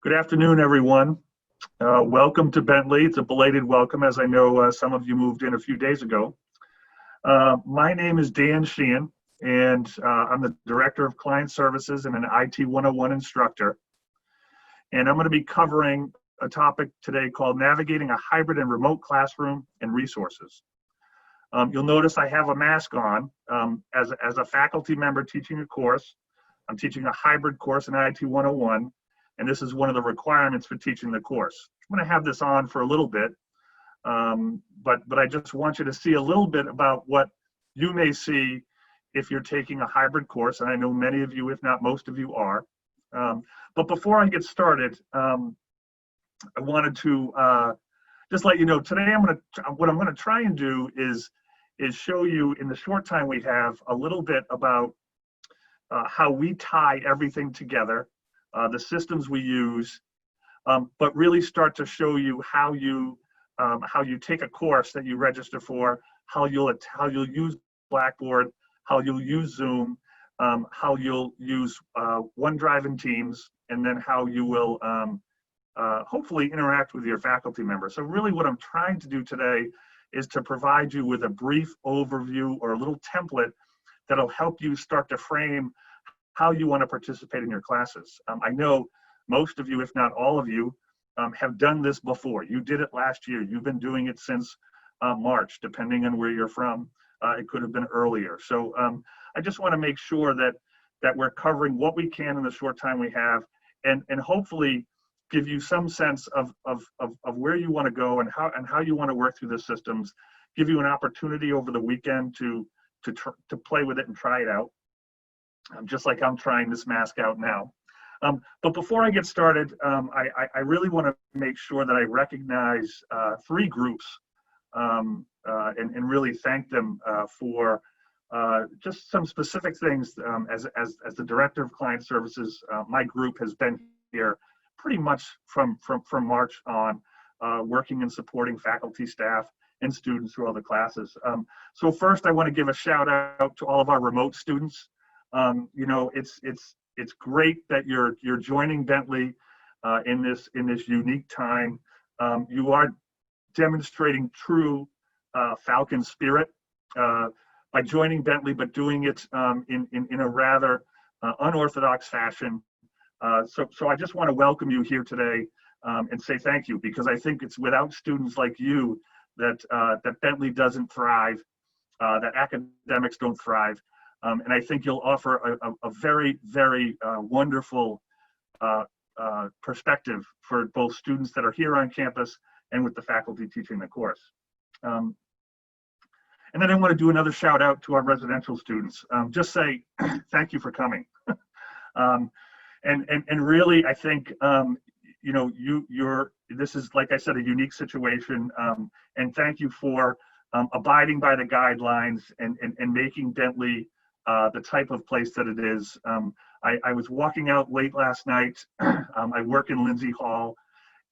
Good afternoon, everyone. Welcome to Bentley. It's a belated welcome, as I know some of you moved in a few days ago. My name is Dan Sheehan, and I'm the Director of Client Services and an IT 101 instructor. And I'm going to be covering a topic today called Navigating a Hybrid and Remote Classroom and Resources. You'll notice I have a mask on as a faculty member teaching a course. I'm teaching a hybrid course in IT 101. And this is one of the requirements for teaching the course. I'm going to have this on for a little bit, but I just want you to see a little bit about what you may see if you're taking a hybrid course, and I know many of you, if not most of you, are. But before I get started, I wanted to just let you know today what I'm going to try and do is show you in the short time we have a little bit about how we tie everything together. The systems we use, but really start to show you how you take a course that you register for, how you'll use Blackboard, how you'll use Zoom, how you'll use OneDrive and Teams, and then how you will hopefully interact with your faculty members. So really what I'm trying to do today is to provide you with a brief overview or a little template that'll help you start to frame how you want to participate in your classes. I know most of you, if not all of you, have done this before. You did it last year. You've been doing it since March, depending on where you're from. It could have been earlier. So I just want to make sure that we're covering what we can in the short time we have, and hopefully give you some sense of where you want to go and how you want to work through the systems. Give you an opportunity over the weekend to play with it and try it out. Just like I'm trying this mask out now. But before I get started, I really want to make sure that I recognize three groups and really thank them for just some specific things. As the Director of Client Services, my group has been here pretty much from March on, working and supporting faculty, staff, and students through all the classes. So first, I want to give a shout out to all of our remote students. You know, it's great that you're joining Bentley in this unique time. You are demonstrating true Falcon spirit by joining Bentley, but doing it in a rather unorthodox fashion. So I just want to welcome you here today and say thank you, because I think it's without students like you that Bentley doesn't thrive, that academics don't thrive. And I think you'll offer a very, very wonderful perspective for both students that are here on campus and with the faculty teaching the course. And then I want to do another shout out to our residential students. Just say thank you for coming. And really, I think you know this is, like I said, a unique situation. And thank you for abiding by the guidelines and making Bentley the type of place that it is. I was walking out late last night. I work in Lindsay Hall,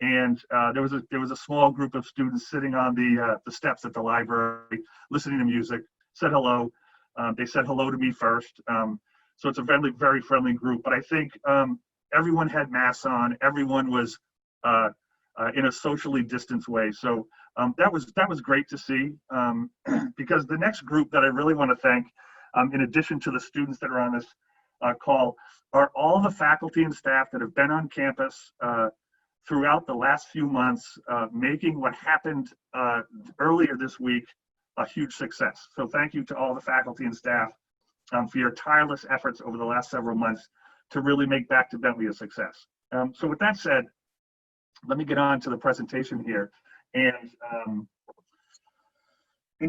and there was a small group of students sitting on the steps at the library, listening to music. Said hello. They said hello to me first. So it's a very friendly group. But I think everyone had masks on. Everyone was in a socially distanced way. So that was great to see. Because the next group that I really want to thank, in addition to the students that are on this call, are all the faculty and staff that have been on campus throughout the last few months, making what happened earlier this week a huge success. So thank you to all the faculty and staff for your tireless efforts over the last several months to really make Back to Bentley a success. So with that said, let me get on to the presentation here and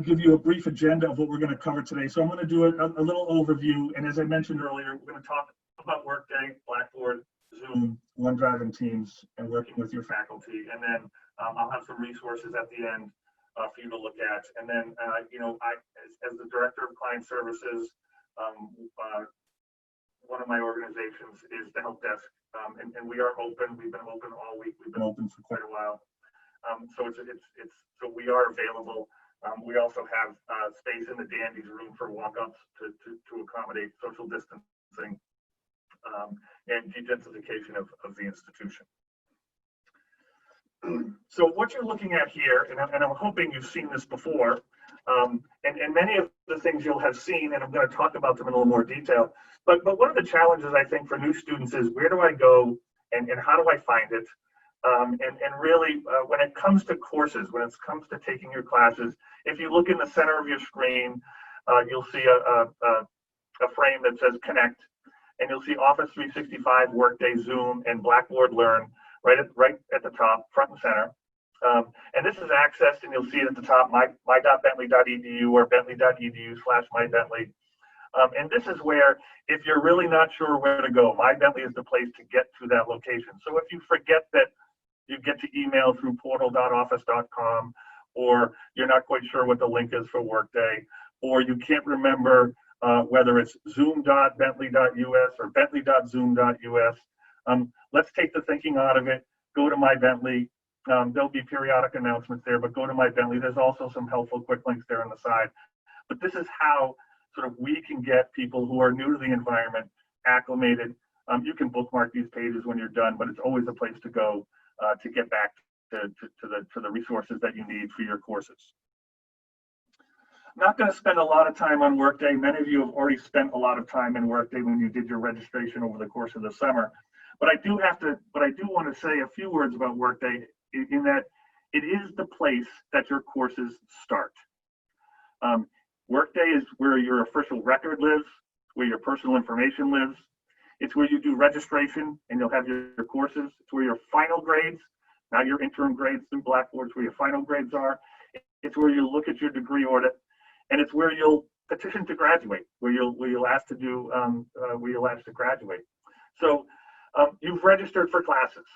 give you a brief agenda of what we're going to cover today. So I'm going to do a little overview, and as I mentioned earlier, we're going to talk about Workday, Blackboard, Zoom, OneDrive, and Teams, and working with your faculty. And then I'll have some resources at the end for you to look at. And then, you know, as the Director of Client Services, one of my organizations is the help desk, and we are open. We've been open all week. We've been open for quite a while. So so we are available. We also have space in the Dandy's room for walk-ups to accommodate social distancing and dedensification of the institution. So what you're looking at here, and I'm hoping you've seen this before, and many of the things you'll have seen, and I'm going to talk about them in a little more detail. But one of the challenges I think for new students is where do I go and how do I find it? And really, when it comes to courses, when it comes to taking your classes, if you look in the center of your screen, you'll see a frame that says Connect, and you'll see Office 365, Workday, Zoom, and Blackboard Learn right at the top, front and center. And this is accessed, and you'll see it at the top, my.bentley.edu or bentley.edu/mybentley. And this is where, if you're really not sure where to go, My Bentley is the place to get to that location. So if you forget that you get to email through portal.office.com, or you're not quite sure what the link is for Workday, or you can't remember whether it's zoom.bentley.us or bentley.zoom.us, let's take the thinking out of it. Go to My Bentley. There'll be periodic announcements there, but go to My Bentley. There's also some helpful quick links there on the side. But this is how sort of we can get people who are new to the environment acclimated. You can bookmark these pages when you're done, but it's always a place to go to get back to the resources that you need for your courses. I'm not going to spend a lot of time on Workday. Many of you have already spent a lot of time in Workday when you did your registration over the course of the summer. But I do want to say a few words about Workday in that it is the place that your courses start. Workday is where your official record lives, where your personal information lives. It's where you do registration and you'll have your courses. It's where your final grades, not your interim grades through Blackboard, it's where your final grades are. It's where you look at your degree audit, and it's where you'll petition to graduate, where you'll ask to graduate. So you've registered for classes.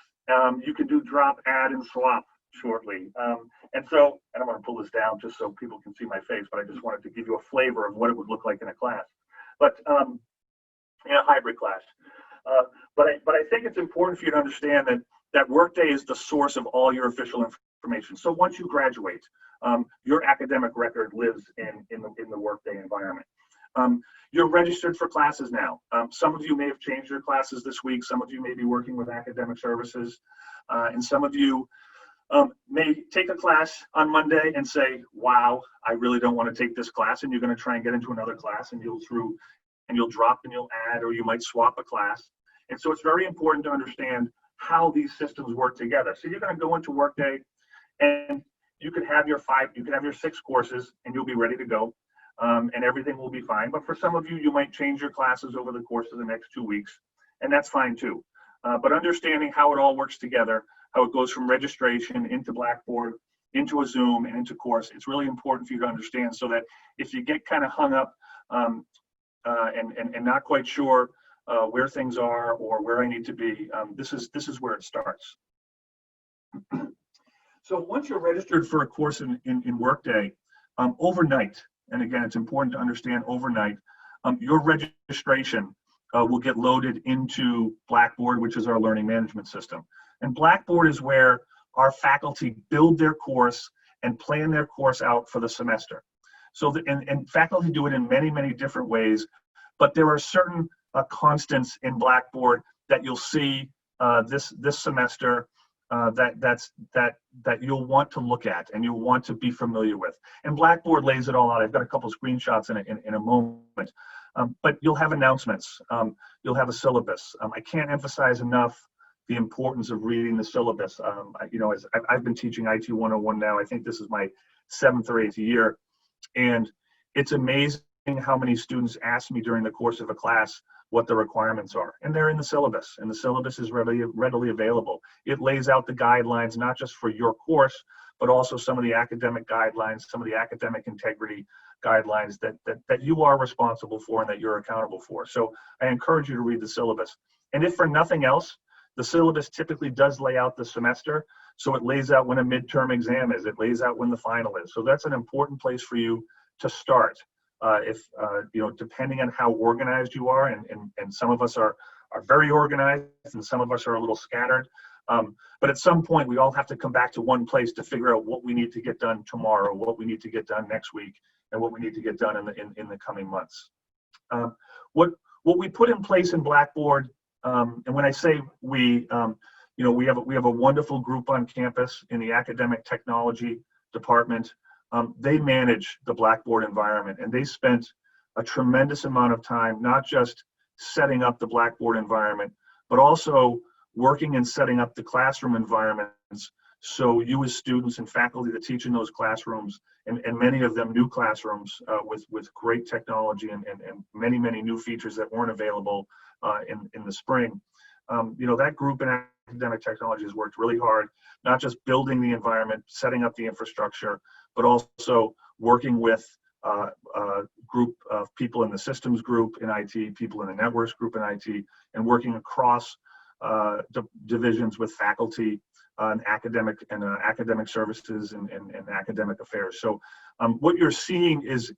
You can do drop, add, and swap shortly. And I'm going to pull this down just so people can see my face, but I just wanted to give you a flavor of what it would look like in a class. But in a hybrid class. But I think it's important for you to understand that Workday is the source of all your official information. So once you graduate, your academic record lives in the Workday environment. You're registered for classes now. Some of you may have changed your classes this week. Some of you may be working with academic services. And some of you may take a class on Monday and say, wow, I really don't want to take this class. And you're going to try and get into another class, and you'll drop and you'll add, or you might swap a class. And so it's very important to understand how these systems work together. So you're going to go into Workday, and you could have your 6 courses, and you'll be ready to go. And everything will be fine. But for some of you, you might change your classes over the course of the next 2 weeks, and that's fine too. But understanding how it all works together, how it goes from registration into Blackboard, into a Zoom, and into course, it's really important for you to understand, so that if you get kind of hung up and not quite sure where things are or where I need to be, this is where it starts. So once you're registered for a course in Workday, overnight, and again, it's important to understand overnight, your registration will get loaded into Blackboard, which is our learning management system. And Blackboard is where our faculty build their course and plan their course out for the semester. So, and faculty do it in many, many different ways, but there are certain constants in Blackboard that you'll see this semester that you'll want to look at and you'll want to be familiar with. And Blackboard lays it all out. I've got a couple of screenshots in a moment. But you'll have announcements. You'll have a syllabus. I can't emphasize enough the importance of reading the syllabus. As I've been teaching IT 101 now, I think this is my 7th or 8th year. And it's amazing how many students ask me during the course of a class what the requirements are. And they're in the syllabus, and the syllabus is readily available. It lays out the guidelines, not just for your course, but also some of the academic guidelines, some of the academic integrity guidelines that you are responsible for and that you're accountable for. So I encourage you to read the syllabus. And if for nothing else, the syllabus typically does lay out the semester. So it lays out when a midterm exam is, it lays out when the final is. So that's an important place for you to start. Depending on how organized you are, and some of us are very organized and some of us are a little scattered. But at some point, we all have to come back to one place to figure out what we need to get done tomorrow, what we need to get done next week, and what we need to get done in the coming months. What we put in place in Blackboard, and when I say we, we have a wonderful group on campus in the academic technology department. They manage the Blackboard environment, and they spent a tremendous amount of time not just setting up the Blackboard environment, but also working and setting up the classroom environments, so you as students and faculty that teach in those classrooms, and many of them new classrooms with great technology and many new features that weren't available in the spring. That group in academic technology has worked really hard, not just building the environment, setting up the infrastructure, but also working with a group of people in the systems group in IT, people in the networks group in IT, and working across divisions with faculty and academic services and academic affairs. So what you're seeing is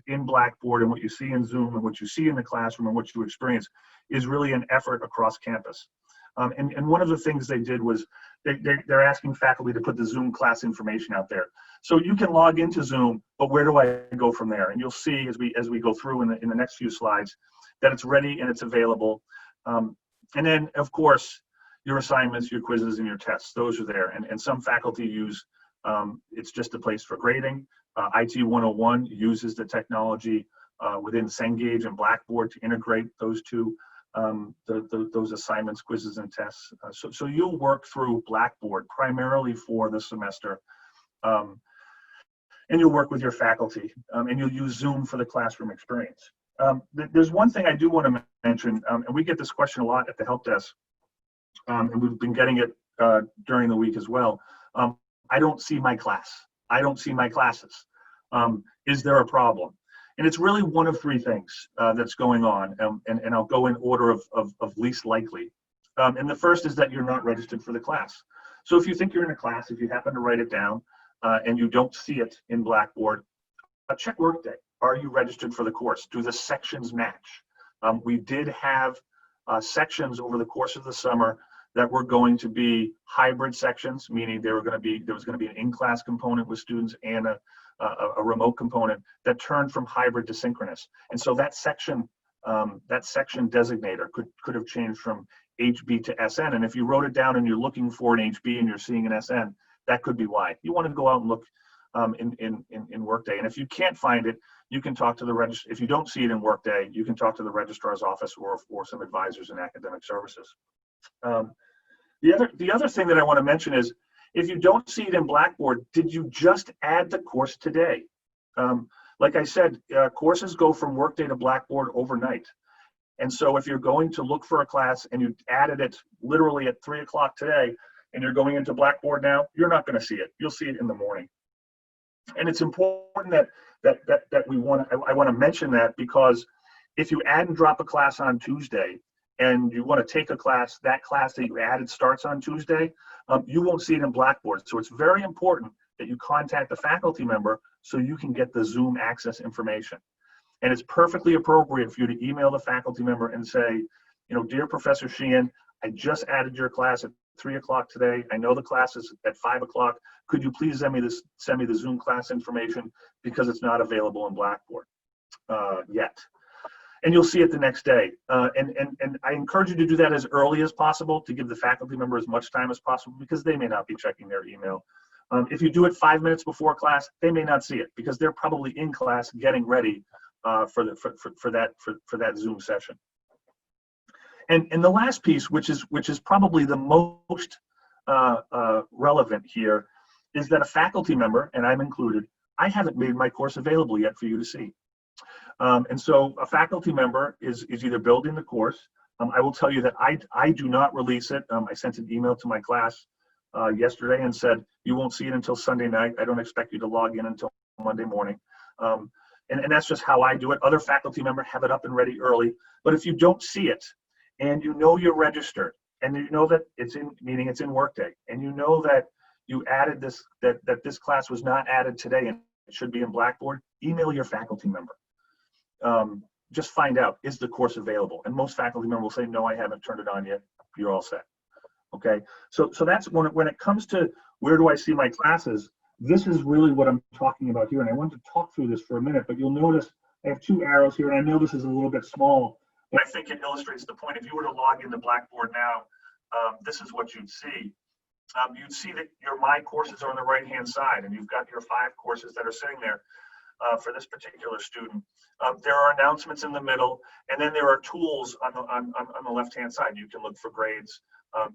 in Blackboard, and what you see in Zoom, and what you see in the classroom, and what you experience is really an effort across campus. And one of the things they did was they're asking faculty to put the Zoom class information out there. So you can log into Zoom, but where do I go from there? And you'll see as we go through in the next few slides that it's ready and it's available. And then, of course, your assignments, your quizzes, and your tests, those are there. And some faculty use, it's just a place for grading. IT 101 uses the technology within Cengage and Blackboard to integrate those two, those assignments, quizzes, and tests. So you'll work through Blackboard primarily for the semester. And you'll work with your faculty, and you'll use Zoom for the classroom experience. There's one thing I do want to mention, and we get this question a lot at the help desk, and we've been getting it during the week as well. I don't see my class. I don't see my classes. Is there a problem? And it's really one of three things that's going on, and I'll go in order of least likely. And the first is that you're not registered for the class. So if you think you're in a class, if you happen to write it down and you don't see it in Blackboard, check Workday. Are you registered for the course? Do the sections match? We did have sections over the course of the summer that were going to be hybrid sections, meaning there was going to be an in-class component with students and a remote component that turned from hybrid to synchronous. And so that section designator could have changed from HB to SN. And if you wrote it down and you're looking for an HB and you're seeing an SN, that could be why. You want to go out and look in Workday. And if you can't find it, you can talk to the registrar. If you don't see it in Workday, you can talk to the registrar's office or some advisors in academic services. The other thing that I want to mention is, if you don't see it in Blackboard, did you just add the course today? Like I said, courses go from Workday to Blackboard overnight. And so if you're going to look for a class and you added it literally at 3 o'clock today, and you're going into Blackboard now, you're not going to see it. You'll see it in the morning. And it's important that I want to mention that, because if you add and drop a class on Tuesday and you want to take a class, that class that you added starts on Tuesday, you won't see it in Blackboard. So it's very important that you contact the faculty member so you can get the Zoom access information. And it's perfectly appropriate for you to email the faculty member and say, dear Professor Sheehan, I just added your class at 3 o'clock today. I know the class is at 5 o'clock. Could you please send me the Zoom class information, because it's not available in Blackboard yet. And you'll see it the next day. And I encourage you to do that as early as possible to give the faculty member as much time as possible, because they may not be checking their email. If you do it 5 minutes before class, they may not see it because they're probably in class getting ready for that Zoom session. And the last piece, which is probably the most relevant here, is that a faculty member, and I'm included, I haven't made my course available yet for you to see. And so a faculty member is either building the course. I will tell you that I do not release it. I sent an email to my class yesterday and said, you won't see it until Sunday night. I don't expect you to log in until Monday morning. And that's just how I do it. Other faculty members have it up and ready early. But if you don't see it, and you know you're registered, and you know that it's in Workday, and you know that you added this, that this class was not added today and it should be in Blackboard, email your faculty member. Just find out, is the course available? And most faculty members will say, no, I haven't turned it on yet. You're all set. Okay, so that's when it comes to where do I see my classes, this is really what I'm talking about here. And I want to talk through this for a minute, but you'll notice I have 2 arrows here, and I know this is a little bit small, but I think it illustrates the point. If you were to log into Blackboard now, this is what you'd see. You'd see that your My Courses are on the right-hand side, and you've got your 5 courses that are sitting there for this particular student. There are announcements in the middle, and then there are tools on the left-hand side. You can look for grades.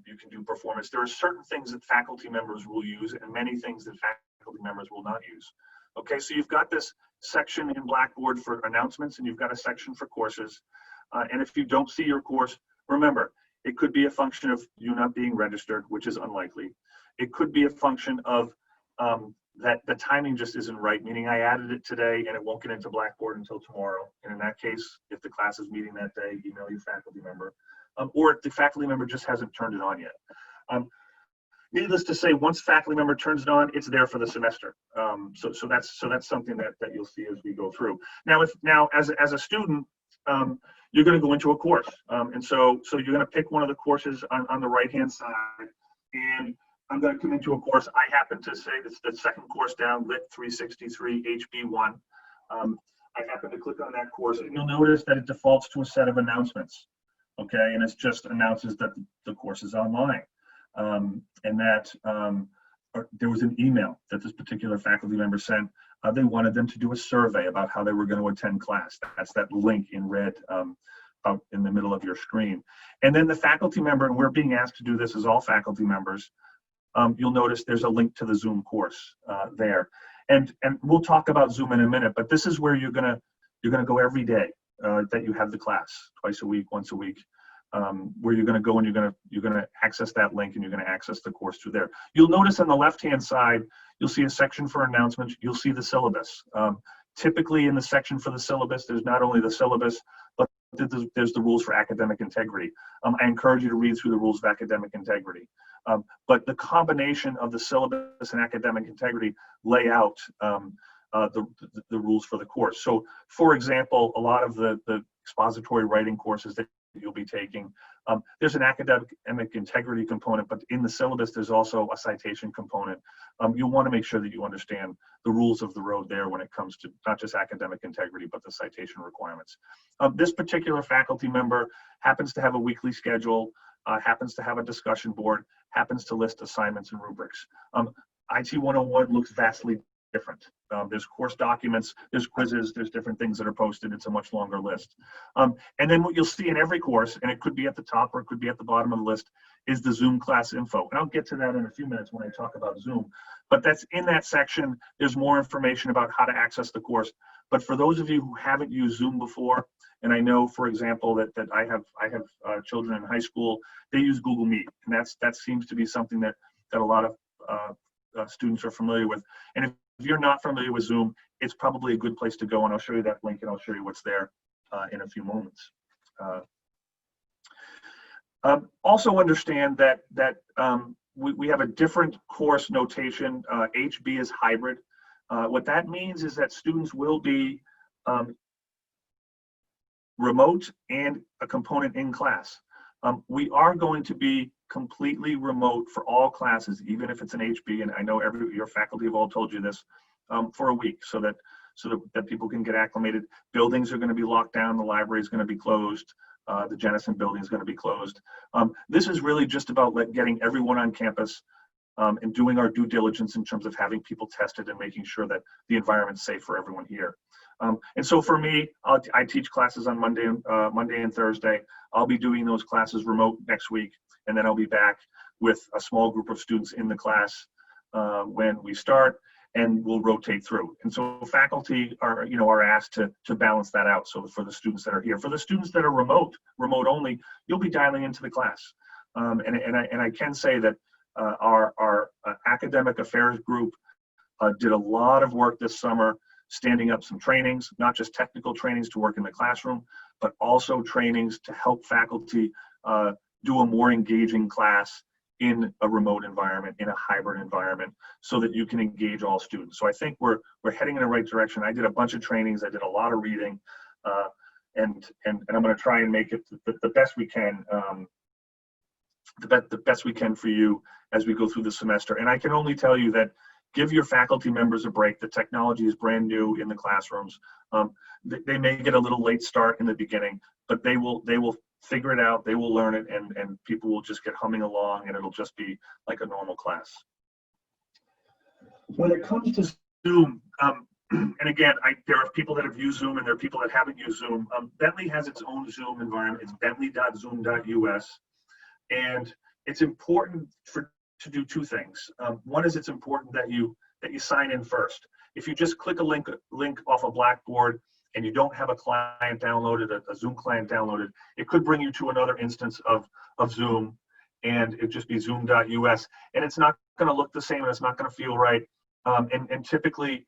You can do performance. There are certain things that faculty members will use, and many things that faculty members will not use. Okay, so you've got this section in Blackboard for announcements, and you've got a section for courses. And if you don't see your course, remember, it could be a function of you not being registered, which is unlikely. It could be a function of that the timing just isn't right, meaning I added it today and it won't get into Blackboard until tomorrow. And in that case, if the class is meeting that day, email your faculty member. Or if the faculty member just hasn't turned it on yet. Needless to say, once faculty member turns it on, it's there for the semester. So that's something that you'll see as we go through. Now, as a student, you're going to go into a course, and so you're going to pick one of the courses on the right-hand side, and I'm going to come into a course. I happen to say it's the second course down, Lit 363 HB1. I happen to click on that course, and you'll notice that it defaults to a set of announcements. Okay, and it just announces that the course is online, and that there was an email that this particular faculty member sent. They wanted them to do a survey about how they were going to attend class. That's that link in red out in the middle of your screen. And then the faculty member, and we're being asked to do this as all faculty members, you'll notice there's a link to the Zoom course there. And we'll talk about Zoom in a minute, but this is where you're gonna go every day that you have the class, twice a week, once a week. Where you're going to go and you're going to access that link and you're going to access the course through there. You'll notice on the left-hand side, you'll see a section for announcements. You'll see the syllabus. Typically in the section for the syllabus, there's not only the syllabus, but there's the rules for academic integrity. I encourage you to read through the rules of academic integrity. But the combination of the syllabus and academic integrity lay out the rules for the course. So, for example, a lot of the expository writing courses that you'll be taking, there's an academic integrity component, but in the syllabus there's also a citation component. You'll want to make sure that you understand the rules of the road there when it comes to not just academic integrity, but the citation requirements. This particular faculty member happens to have a weekly schedule, happens to have a discussion board, happens to list assignments and rubrics. IT 101 looks vastly different. There's course documents, there's quizzes, there's different things that are posted. It's a much longer list. And then what you'll see in every course, and it could be at the top or it could be at the bottom of the list, is the Zoom class info. And I'll get to that in a few minutes when I talk about Zoom. But that's in that section. There's more information about how to access the course. But for those of you who haven't used Zoom before, and I know, for example, that I have children in high school, they use Google Meet, and that seems to be something that a lot of students are familiar with. And if you're not familiar with Zoom, it's probably a good place to go, and I'll show you that link and I'll show you what's there in a few moments. Also understand that we have a different course notation. HB is hybrid. What that means is that students will be remote and a component in class. We are going to be completely remote for all classes, even if it's an HB, and I know your faculty have all told you this, for a week, so that people can get acclimated. Buildings are going to be locked down, the library is going to be closed, the Jennison building is going to be closed. This is really just about getting everyone on campus and doing our due diligence in terms of having people tested and making sure that the environment's safe for everyone here. And so for me, I teach classes on Monday and Thursday. I'll be doing those classes remote next week, and then I'll be back with a small group of students in the class when we start, and we'll rotate through. And so faculty are asked to balance that out. So for the students that are here, for the students that are remote only, you'll be dialing into the class. And I can say that our academic affairs group did a lot of work this summer, standing up some trainings, not just technical trainings to work in the classroom, but also trainings to help faculty do a more engaging class in a remote environment, in a hybrid environment, so that you can engage all students. So I think we're heading in the right direction. I did a bunch of trainings, I did a lot of reading, and I'm going to try and make it the best we can, the best we can for you as we go through the semester. And I can only tell you that give your faculty members a break. The technology is brand new in the classrooms. They may get a little late start in the beginning, but they will figure it out, they will learn it, and people will just get humming along, and it'll just be like a normal class. When it comes to Zoom, and again, there are people that have used Zoom and there are people that haven't used Zoom. Bentley has its own Zoom environment. It's bentley.zoom.us. And it's important to do two things. One is it's important that you sign in first. If you just click a link off of Blackboard and you don't have a client downloaded, a Zoom client downloaded, it could bring you to another instance of Zoom, and it just be zoom.us. And it's not going to look the same, and it's not going to feel right. And typically,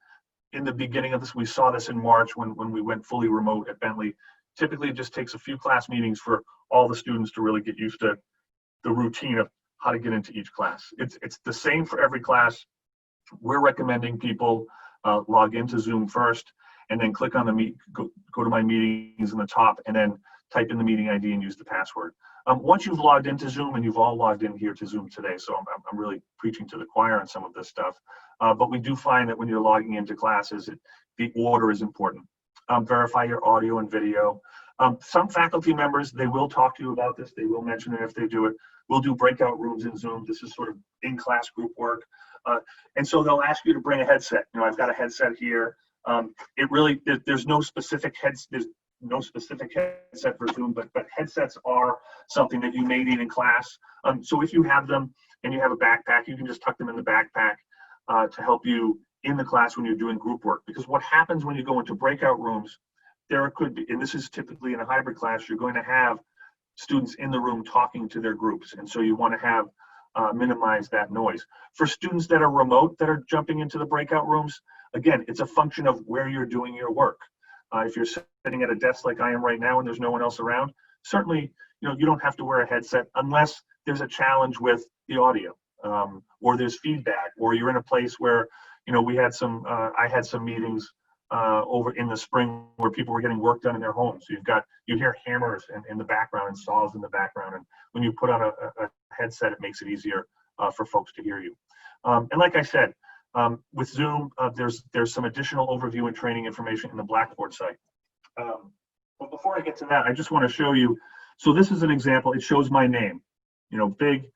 in the beginning of this, we saw this in March when we went fully remote at Bentley. Typically, it just takes a few class meetings for all the students to really get used to the routine of how to get into each class. It's the same for every class. We're recommending people log into Zoom first, and then click on the go to my meetings in the top, and then type in the meeting ID and use the password. Once you've logged into Zoom, and you've all logged in here to Zoom today, so I'm really preaching to the choir on some of this stuff, but we do find that when you're logging into classes, the order is important. Verify your audio and video. Some faculty members, they will talk to you about this. They will mention it if they do it. We'll do breakout rooms in Zoom. This is sort of in-class group work. And so they'll ask you to bring a headset. You know, I've got a headset here. There's no specific headset for Zoom, but headsets are something that you may need in class. So if you have them and you have a backpack, you can just tuck them in the backpack to help you in the class when you're doing group work. Because what happens when you go into breakout rooms, there could be, and this is typically in a hybrid class, you're going to have students in the room talking to their groups. And so you want to have minimize that noise. For students that are remote, that are jumping into the breakout rooms, again, it's a function of where you're doing your work. If you're sitting at a desk like I am right now and there's no one else around, certainly, you don't have to wear a headset unless there's a challenge with the audio, or there's feedback, or you're in a place where, we had some, I had some meetings over in the spring where people were getting work done in their homes. So you hear hammers in the background and saws in the background. And when you put on a headset, it makes it easier for folks to hear you. And like I said, with Zoom, there's some additional overview and training information in the Blackboard site. But before I get to that, I just want to show you. So this is an example. It shows my name, big.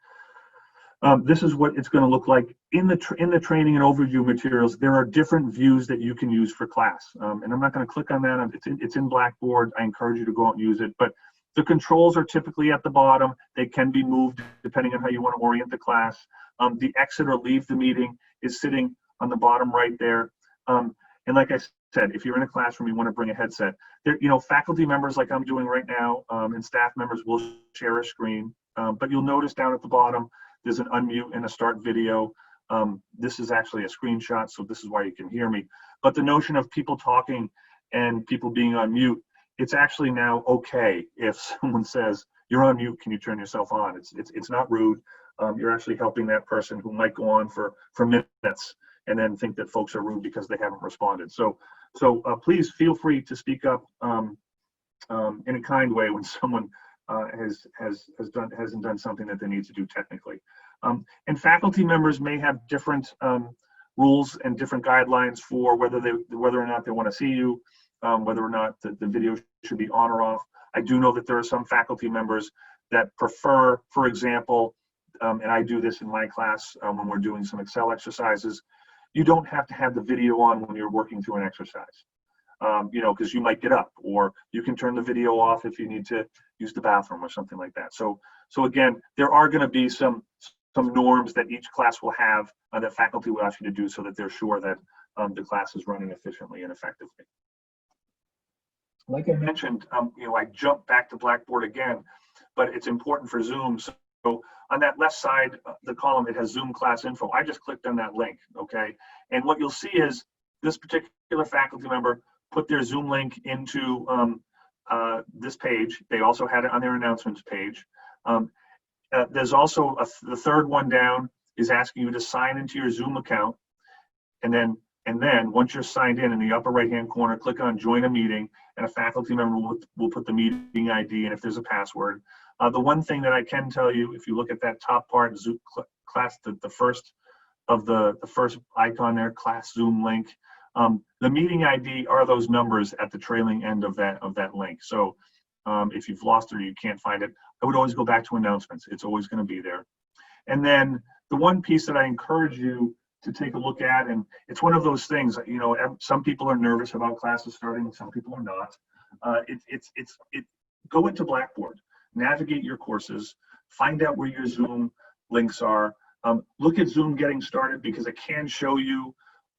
This is what it's going to look like in the training and overview materials. There are different views that you can use for class, and I'm not going to click on that. It's in Blackboard. I encourage you to go out and use it. But the controls are typically at the bottom. They can be moved depending on how you want to orient the class. The exit or leave the meeting is sitting on the bottom right there. And like I said, if you're in a classroom, you want to bring a headset. There, faculty members like I'm doing right now, and staff members will share a screen. But you'll notice down at the bottom, there's an unmute and a start video. This is actually a screenshot, so this is why you can hear me. But the notion of people talking and people being on mute, it's actually now okay if someone says, "You're on mute, can you turn yourself on?" It's not rude. You're actually helping that person who might go on for minutes and then think that folks are rude because they haven't responded. So please feel free to speak up in a kind way when someone hasn't done something that they need to do technically. And faculty members may have different rules and different guidelines for whether or not they want to see you, whether or not the video should be on or off. I do know that there are some faculty members that prefer, for example, and I do this in my class when we're doing some Excel exercises, you don't have to have the video on when you're working through an exercise. Because you might get up, or you can turn the video off if you need to use the bathroom or something like that. So again, there are going to be some norms that each class will have that faculty will ask you to do so that they're sure that the class is running efficiently and effectively. Like I mentioned, I jumped back to Blackboard again, but it's important for Zoom. So on that left side, the column, it has Zoom class info. I just clicked on that link, okay? And what you'll see is this particular faculty member put their Zoom link into this page. They also had it on their announcements page. There's also the third one down is asking you to sign into your Zoom account. And then once you're signed in the upper right-hand corner, click on join a meeting, and a faculty member will put the meeting ID and if there's a password. The one thing that I can tell you, if you look at that top part, Zoom class, the first icon there, class Zoom link, the meeting ID are those numbers at the trailing end of that link. So If you've lost it or you can't find it, I would always go back to announcements. It's always going to be there. And then the one piece that I encourage you to take a look at, and it's one of those things, you know, some people are nervous about classes starting, some people are not. Go into Blackboard, navigate your courses, find out where your Zoom links are. Look at Zoom getting started, because it can show you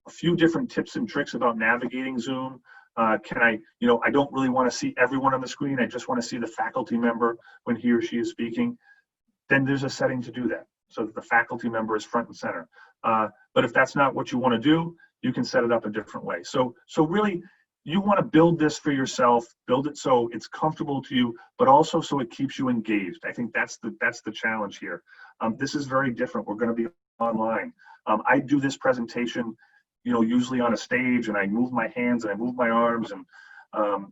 a few different tips and tricks about navigating Zoom. I don't really want to see everyone on the screen. I just want to see the faculty member when he or she is speaking. Then there's a setting to do that, so that the faculty member is front and center. But if that's not what you want to do, you can set it up a different way. So really, you want to build this for yourself, build it so it's comfortable to you, but also so it keeps you engaged. I think that's the challenge here. This is very different. We're going to be online. I do this presentation, you know, usually on a stage, and I move my hands and I move my arms, and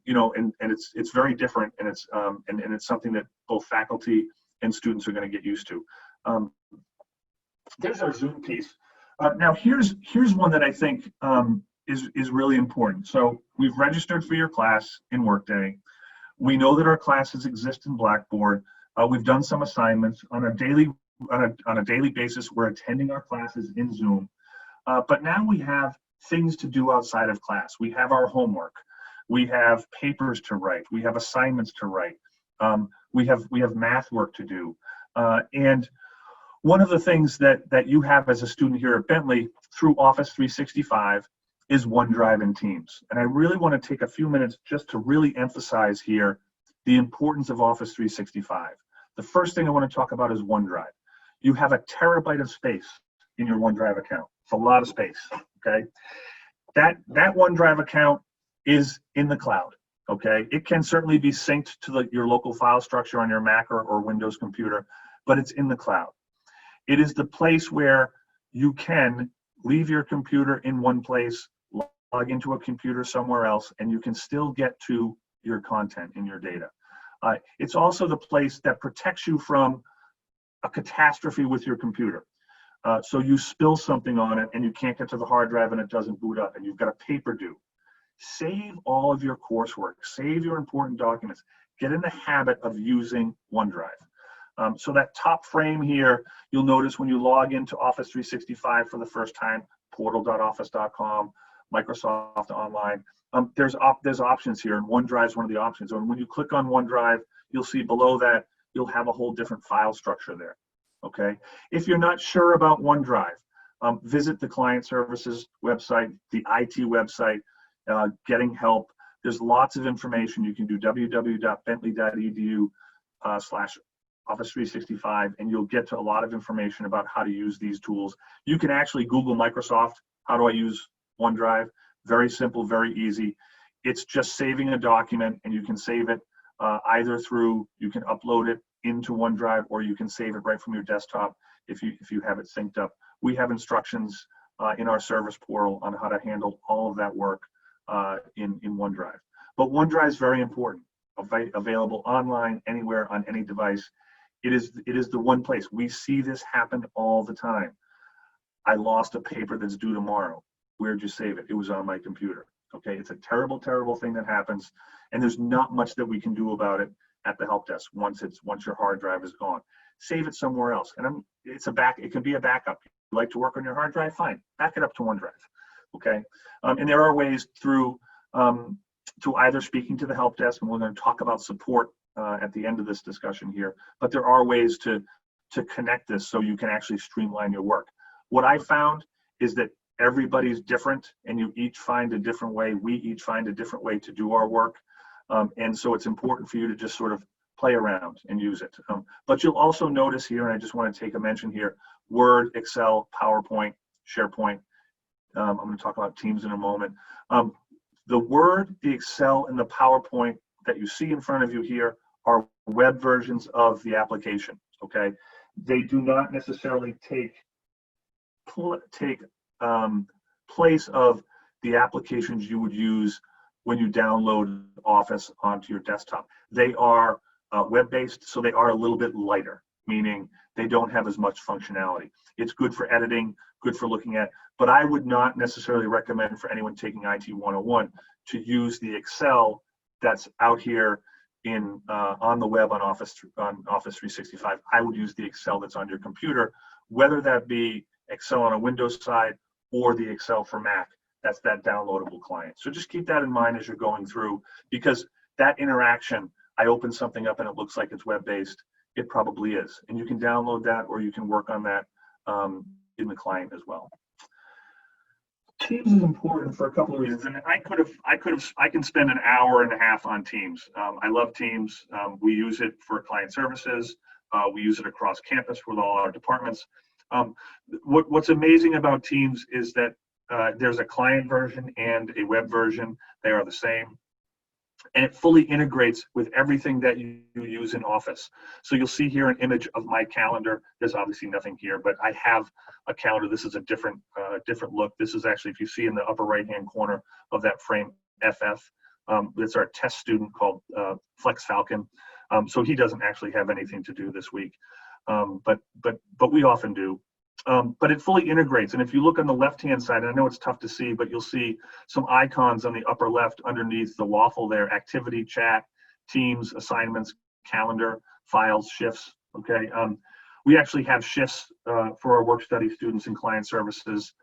you know, and it's very different, and it's something that both faculty and students are going to get used to. There's our Zoom piece. Now here's one that I think is really important. So we've registered for your class in Workday. We know that our classes exist in Blackboard. We've done some assignments on a daily basis. We're attending our classes in Zoom. But now we have things to do outside of class. We have our homework. We have papers to write. We have assignments to write. We have math work to do. And one of the things that you have as a student here at Bentley through Office 365 is OneDrive and Teams. And I really want to take a few minutes just to really emphasize here the importance of Office 365. The first thing I want to talk about is OneDrive. You have a terabyte of space in your OneDrive account. It's a lot of space, okay? That OneDrive account is in the cloud, okay? It can certainly be synced to your local file structure on your Mac or Windows computer, but it's in the cloud. It is the place where you can leave your computer in one place, log into a computer somewhere else, and you can still get to your content and your data. It's also the place that protects you from a catastrophe with your computer. So you spill something on it and you can't get to the hard drive and it doesn't boot up and you've got a paper due. Save all of your coursework, save your important documents, get in the habit of using OneDrive. So that top frame here, you'll notice when you log into Office 365 for the first time, portal.office.com, Microsoft Online, there's options here, and OneDrive is one of the options. And when you click on OneDrive, you'll see below that, you'll have a whole different file structure there, okay? If you're not sure about OneDrive, visit the client services website, the IT website, getting help. There's lots of information. You can do www.bentley.edu/Office 365, and you'll get to a lot of information about how to use these tools. You can actually Google Microsoft, how do I use OneDrive? Very simple, very easy. It's just saving a document, and you can save it either through, you can upload it into OneDrive, or you can save it right from your desktop if you have it synced up. We have instructions in our service portal on how to handle all of that work in OneDrive. But OneDrive is very important, available online, anywhere, on any device. It is the one place. We see this happen all the time. I lost a paper that's due tomorrow. Where'd you save it? It was on my computer. Okay, it's a terrible, terrible thing that happens, and there's not much that we can do about it at the help desk once your hard drive is gone. Save it somewhere else, and it can be a backup. You like to work on your hard drive? Fine, back it up to OneDrive. Okay, and there are ways through to either speaking to the help desk, and we're going to talk about support at the end of this discussion here, but there are ways to connect this so you can actually streamline your work. What I found is that everybody's different, and you each find a different way. We each find a different way to do our work, and so it's important for you to just sort of play around and use it. But you'll also notice here, and I just want to take a mention here, Word, Excel, PowerPoint, SharePoint. I'm going to talk about Teams in a moment. The Word, the Excel, and the PowerPoint that you see in front of you here are web versions of the application, okay? They do not necessarily take place of the applications you would use when you download Office onto your desktop. They are web-based, so they are a little bit lighter, meaning they don't have as much functionality. It's good for editing, good for looking at, but I would not necessarily recommend for anyone taking IT 101 to use the Excel that's out here on the web on Office 365, I would use the Excel that's on your computer, whether that be Excel on a Windows side or the Excel for Mac. That's that downloadable client. So just keep that in mind as you're going through, because that interaction, I open something up and it looks like it's web-based, it probably is. And you can download that or you can work on that in the client as well. Teams is important for a couple of reasons, and I can spend an hour and a half on Teams. I love Teams. We use it for client services. We use it across campus with all our departments. What's amazing about Teams is that there's a client version and a web version. They are the same. And it fully integrates with everything that you use in Office. So you'll see here an image of my calendar. There's obviously nothing here, but I have a calendar. This is a different look. This is actually, if you see in the upper right-hand corner of that frame, FF. It's our test student called Flex Falcon. So he doesn't actually have anything to do this week, but we often do. But it fully integrates. And if you look on the left-hand side, and I know it's tough to see, but you'll see some icons on the upper left underneath the waffle there: activity, chat, teams, assignments, calendar, files, shifts. Okay. We actually have shifts for our work study students and client services.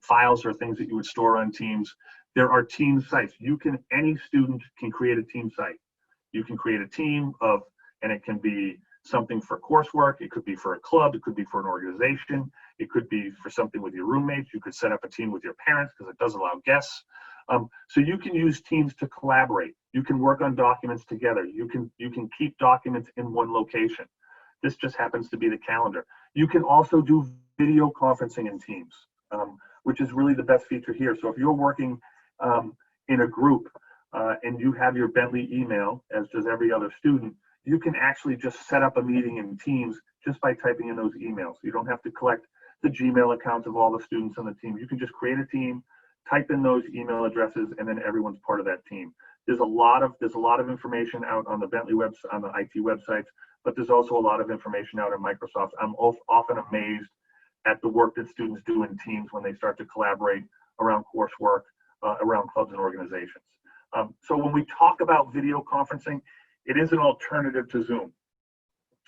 Files are things that you would store on Teams. There are team sites. Any student can create a team site. You can create a team and it can be something for coursework, it could be for a club, it could be for an organization, it could be for something with your roommates. You could set up a team with your parents because it does allow guests. So you can use Teams to collaborate. You can work on documents together. You can keep documents in one location. This just happens to be the calendar. You can also do video conferencing in Teams, which is really the best feature here. So if you're working in a group and you have your Bentley email, as does every other student, you can actually just set up a meeting in Teams just by typing in those emails. You don't have to collect the Gmail accounts of all the students on the team. You can just create a team, type in those email addresses, and then everyone's part of that team. There's a lot of information out on the Bentley on the IT websites, but there's also a lot of information out in Microsoft. I'm often amazed at the work that students do in teams when they start to collaborate around coursework, around clubs and organizations. So when we talk about video conferencing, it is an alternative to Zoom,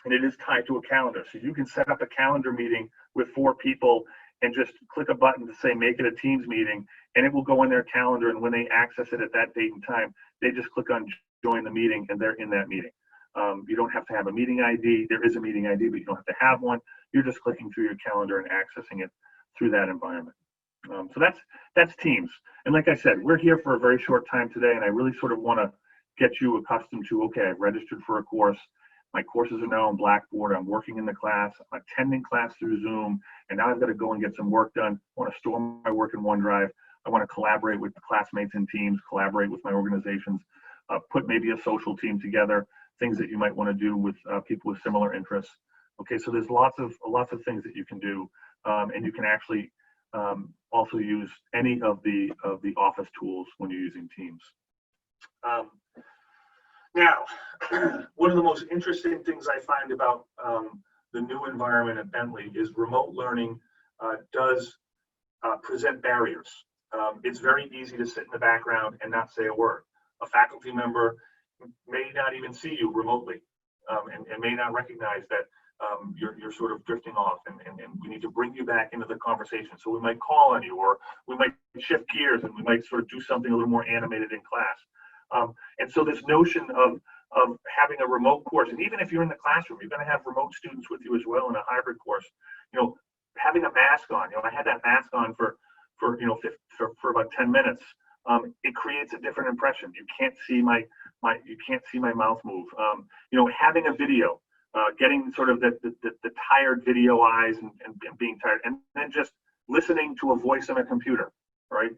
and it is tied to a calendar. So you can set up a calendar meeting with 4 people and just click a button to say, make it a Teams meeting, and it will go in their calendar. And when they access it at that date and time, they just click on join the meeting and they're in that meeting. You don't have to have a meeting ID. There is a meeting ID, but you don't have to have one. You're just clicking through your calendar and accessing it through that environment. So that's Teams. And like I said, we're here for a very short time today, and I really sort of want to get you accustomed to, okay, I've registered for a course. My courses are now on Blackboard. I'm working in the class. I'm attending class through Zoom, and now I've got to go and get some work done. I want to store my work in OneDrive. I want to collaborate with the classmates in Teams, collaborate with my organizations, put maybe a social team together, things that you might want to do with people with similar interests. Okay, so there's lots of things that you can do, and you can actually also use any of the Office tools when you're using Teams. Now, one of the most interesting things I find about the new environment at Bentley is remote learning does present barriers. It's very easy to sit in the background and not say a word. A faculty member may not even see you remotely and may not recognize that you're sort of drifting off, and we need to bring you back into the conversation. So we might call on you, or we might shift gears and we might sort of do something a little more animated in class. And so this notion of having a remote course, and even if you're in the classroom, you're going to have remote students with you as well in a hybrid course. Having a mask on. I had that mask on for about 10 minutes. It creates a different impression. You can't see my mouth move. Having a video, getting sort of the tired video eyes and being tired, and then just listening to a voice on a computer, right?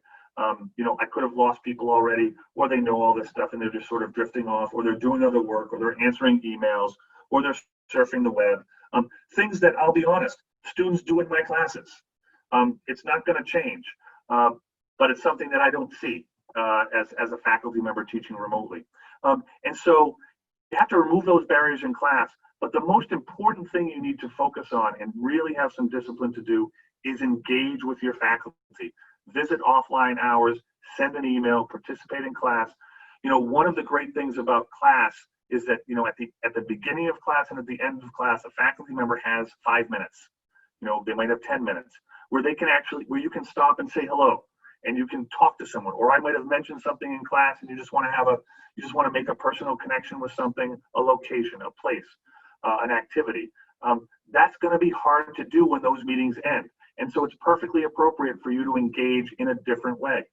I could have lost people already, or they know all this stuff and they're just sort of drifting off, or they're doing other work, or they're answering emails, or they're surfing the web. Things that, I'll be honest, students do in my classes. It's not going to change, but it's something that I don't see as a faculty member teaching remotely. And so you have to remove those barriers in class, but the most important thing you need to focus on and really have some discipline to do is engage with your faculty. Visit offline hours, send an email, participate in class. One of the great things about class is that, at the beginning of class and at the end of class, a faculty member has 5 minutes. They might have 10 minutes where you can stop and say hello and you can talk to someone. Or I might have mentioned something in class and you just want to make a personal connection with something, a location, a place, an activity. That's going to be hard to do when those meetings end. And so it's perfectly appropriate for you to engage in a different way.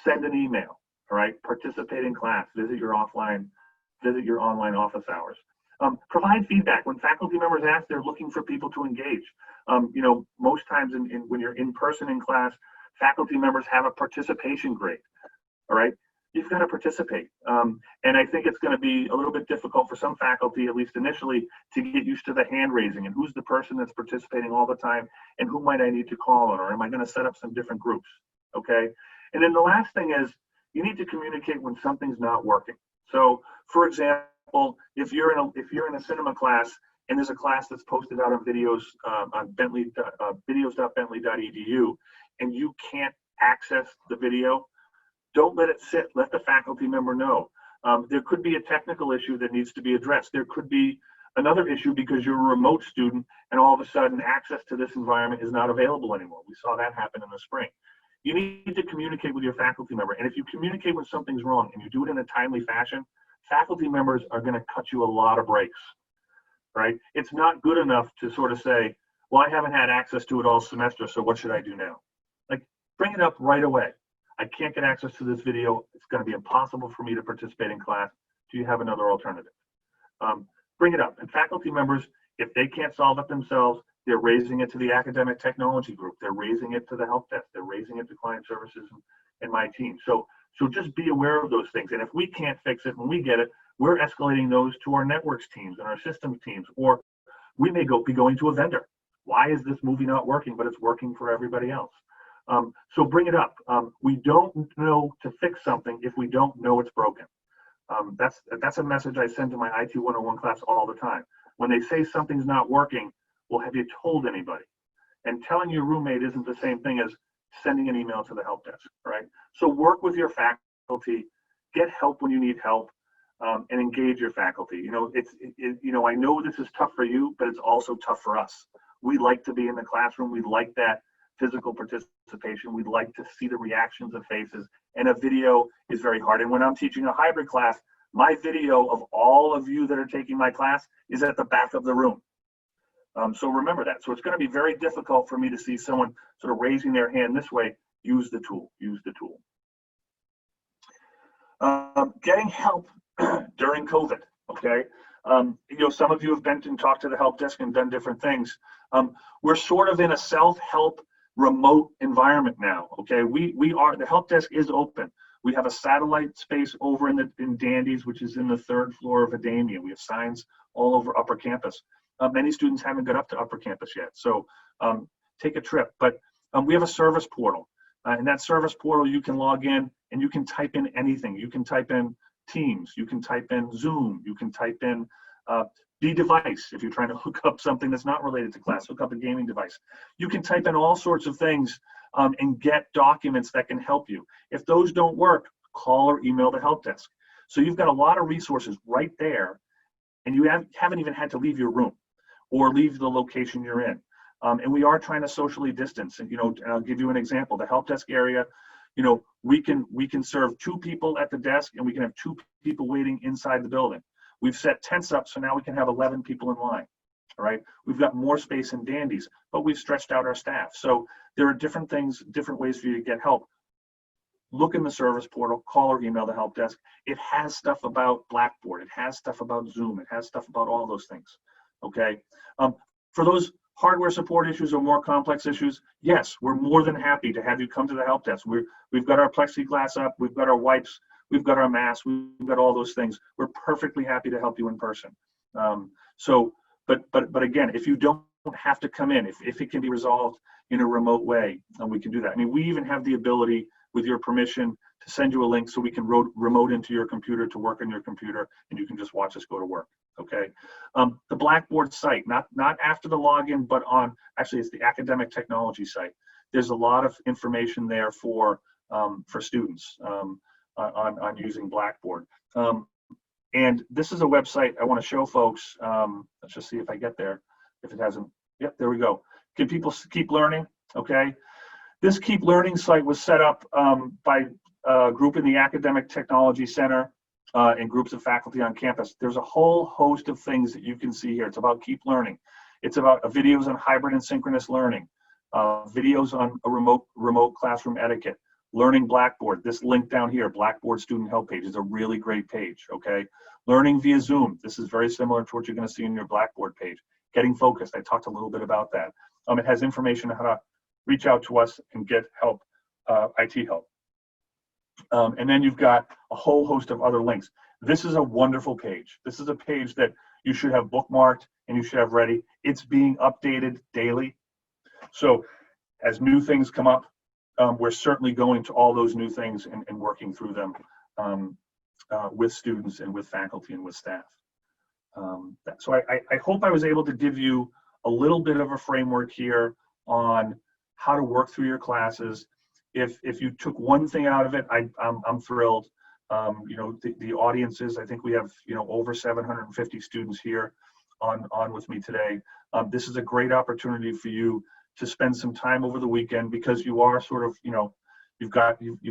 Send an email, all right? Participate in class, visit your online office hours. Provide feedback. When faculty members ask, they're looking for people to engage. Most times when you're in person in class, faculty members have a participation grade, all right? You've got to participate. And I think it's going to be a little bit difficult for some faculty, at least initially, to get used to the hand raising and who's the person that's participating all the time and who might I need to call on, or am I going to set up some different groups, okay? And then the last thing is you need to communicate when something's not working. So for example, if you're in a cinema class and there's a class that's posted out on videos on videos.bentley.edu and you can't access the video, don't let it sit. Let the faculty member know. There could be a technical issue that needs to be addressed. There could be another issue because you're a remote student and all of a sudden access to this environment is not available anymore. We saw that happen in the spring. You need to communicate with your faculty member. And if you communicate when something's wrong and you do it in a timely fashion, faculty members are going to cut you a lot of breaks, right? It's not good enough to sort of say, well, I haven't had access to it all semester, so what should I do now? Like, bring it up right away. I can't get access to this video. It's going to be impossible for me to participate in class. Do you have another alternative? Bring it up. And faculty members, if they can't solve it themselves, they're raising it to the academic technology group. They're raising it to the help desk. They're raising it to client services and my team. So just be aware of those things. And if we can't fix it when we get it, we're escalating those to our networks teams and our systems teams, or we may be going to a vendor. Why is this movie not working, but it's working for everybody else? So bring it up. We don't know to fix something if we don't know it's broken. That's a message I send to my IT 101 class all the time. When they say something's not working, well, have you told anybody? And telling your roommate isn't the same thing as sending an email to the help desk, right? So work with your faculty, get help when you need help, and engage your faculty. I know this is tough for you, but it's also tough for us. We like to be in the classroom. We like that physical participation. We'd like to see the reactions of faces, and a video is very hard. And when I'm teaching a hybrid class, my video of all of you that are taking my class is at the back of the room. So remember that. So it's going to be very difficult for me to see someone sort of raising their hand this way. Use the tool. Use the tool. Getting help during COVID. Okay. Some of you have been and talked to the help desk and done different things. We're sort of in a self-help remote environment now. Okay. The help desk is open. We have a satellite space over in Dandy's, which is in the 3rd floor of Adamia. We have signs all over Upper Campus. Many students haven't got up to Upper Campus yet, so take a trip. But we have a service portal. In that service portal, you can log in and you can type in anything. You can type in Teams, you can type in Zoom, you can type in device if you're trying to hook up something that's not related to class, hook up a gaming device. You can type in all sorts of things and get documents that can help you. If those don't work, call or email the help desk. So you've got a lot of resources right there, and you haven't even had to leave your room or leave the location you're in. And we are trying to socially distance. And I'll give you an example. The help desk area, we can serve 2 people at the desk, and we can have 2 people waiting inside the building. We've set tents up, so now we can have 11 people in line. All right. We've got more space in Dandy's, but we've stretched out our staff. So there are different things, different ways for you to get help. Look in the service portal, call or email the help desk. It has stuff about Blackboard. It has stuff about Zoom. It has stuff about all those things. Okay. For those hardware support issues or more complex issues, yes, we're more than happy to have you come to the help desk. We've got our plexiglass up, we've got our wipes, we've got our masks, we've got all those things. We're perfectly happy to help you in person. But again, if you don't have to come in, if it can be resolved in a remote way, we can do that. I mean, we even have the ability, with your permission, to send you a link so we can remote into your computer to work on your computer, and you can just watch us go to work. Okay. The Blackboard site, not after the login, but actually it's the academic technology site. There's a lot of information there for students on using Blackboard. And this is a website I want to show folks. Let's just see if I get there. If it hasn't, yep, there we go. Can people keep learning? Okay. This Keep Learning site was set up by a group in the Academic Technology Center and groups of faculty on campus. There's a whole host of things that you can see here. It's about Keep Learning. It's about videos on hybrid and synchronous learning, videos on a remote classroom etiquette, learning Blackboard. This link down here, Blackboard Student Help page, is a really great page, okay? Learning via Zoom. This is very similar to what you're going to see in your Blackboard page. Getting focused. I talked a little bit about that. It has information on how to reach out to us and get help, IT help. And then you've got a whole host of other links. This is a wonderful page. This is a page that you should have bookmarked and you should have ready. It's being updated daily. So as new things come up, we're certainly going to all those new things and working through them with students and with faculty and with staff. So I hope I was able to give you a little bit of a framework here on how to work through your classes. If you took one thing out of it, I'm thrilled. You know, the audiences, I think we have, you know, over 750 students here on with me today. This is a great opportunity for you to spend some time over the weekend, because you are sort of, you know, you've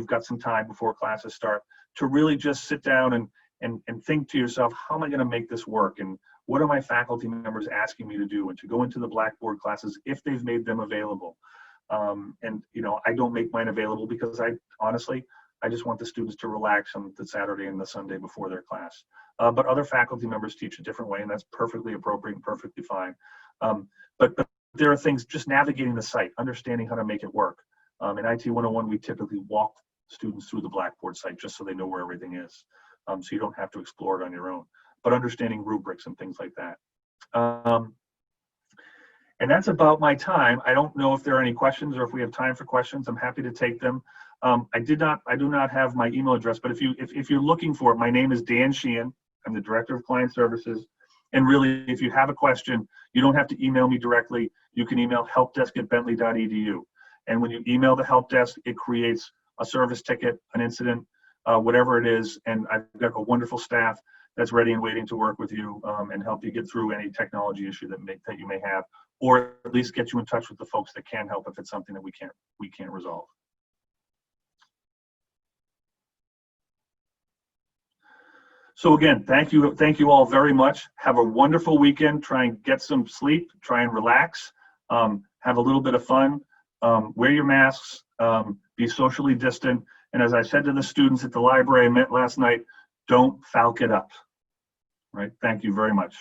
got some time before classes start to really just sit down and think to yourself, how am I going to make this work? And what are my faculty members asking me to do? And to go into the Blackboard classes if they've made them available. And, you know, I don't make mine available because honestly, I just want the students to relax on the Saturday and the Sunday before their class. But other faculty members teach a different way, and that's perfectly appropriate and perfectly fine. But there are things, just navigating the site, understanding how to make it work. In IT 101, we typically walk students through the Blackboard site just so they know where everything is. So you don't have to explore it on your own, but understanding rubrics and things like that. And that's about my time. I don't know if there are any questions or if we have time for questions. I'm happy to take them. I do not have my email address, but if you're looking for it, my name is Dan Sheehan. I'm the Director of Client Services. And really, if you have a question, you don't have to email me directly. You can email helpdesk@bentley.edu. And when you email the help desk, it creates a service ticket, an incident, whatever it is. And I've got a wonderful staff that's ready and waiting to work with you and help you get through any technology issue that you may have, or at least get you in touch with the folks that can help if it's something that we can't resolve. So again, thank you all very much. Have a wonderful weekend. Try and get some sleep. Try and relax. Have a little bit of fun. Wear your masks. Be socially distant. And as I said to the students at the library I met last night, don't falk it up. Right? Thank you very much.